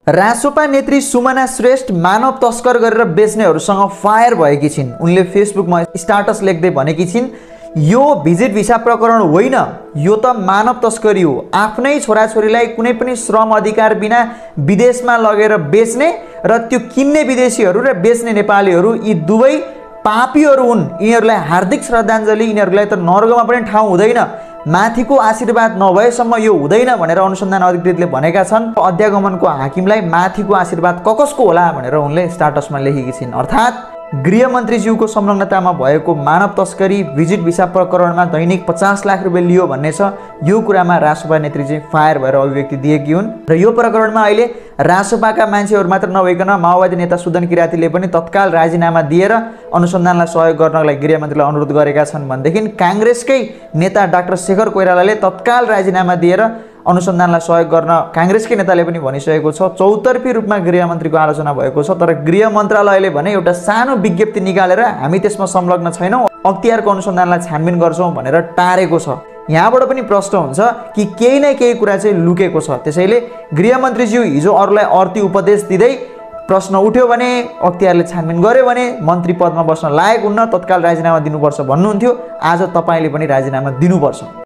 रासोपा नेत्री सुमना श्रेष्ठ मानव तस्कर गरेर बेच्नेहरूसँग फायर भएकी छिन्। उनले फेसबुकमा स्टाटस लेख्दै भनेकी छिन्, यो भिजिट भिसा प्रकरण होइन, यो त मानव तस्करी हो। आफ्नै छोराछोरीलाई कुनै पनि श्रम अधिकार बिना विदेशमा लगेर बेच्ने र त्यो किन्ने विदेशीहरू र बेच्ने नेपालीहरू यी दुवै पापीहरू हुन्। यिनीहरूलाई हार्दिक श्रद्धाञ्जली। यिनीहरूलाई त नर्कमा पनि ठाउँ हुँदैन, माथिको आशीर्वाद नभएसम्म यो हुँदैन भनेर अनुसन्धान अधिकृतले भनेका छन्। अध्यागमनको हाकिमलाई माथिको आशीर्वाद कसको होला भनेर उनले स्टाटसमा लेखेकी छिन्। अर्थात् गृहमन्त्रीज्यूको संलग्नतामा भएको मानव तस्करी भिजिट भिसा प्रकरणमा दैनिक 50 लाख रुपियाँ लियो भन्ने छ। यो कुरामा रासोपा नेत्री चाहिँ फायर भएर अभिव्यक्ति दिएकी हुन् र यो प्रकरणमा अहिले रासोपाका मान्छेहरू मात्र नभइकन माओवादी नेता सुदन किरातीले पनि तत्काल राजीनामा दिएर अनुसन्धानलाई सहयोग गर्नका लागि गृहमन्त्रीलाई अनुरोध गरेका छन् भनेदेखि काङ्ग्रेसकै नेता डाक्टर शेखर कोइरालाले तत्काल राजीनामा दिएर अनुसन्धानलाई सहयोग गर्न काङ्ग्रेसकै नेताले पनि भनिसकेको छ। चौतर्फी रूपमा गृहमन्त्रीको आलोचना भएको छ, तर गृह मन्त्रालयले भने एउटा सानो विज्ञप्ति निकालेर हामी त्यसमा संलग्न छैनौँ, अख्तियारको अनुसन्धानलाई छानबिन गर्छौँ भनेर टारेको छ। यहाँबाट पनि प्रश्न हुन्छ कि केही न केही कुरा चाहिँ लुकेको छ। त्यसैले गृहमन्त्रीज्यू हिजो अरूलाई अर्थी उपदेश दिँदै प्रश्न उठ्यो भने, अख्तियारले छानबिन गर्यो भने मन्त्री पदमा बस्न लायक हुन्न, तत्काल राजीनामा दिनुपर्छ भन्नुहुन्थ्यो। आज तपाईँले पनि राजीनामा दिनुपर्छ।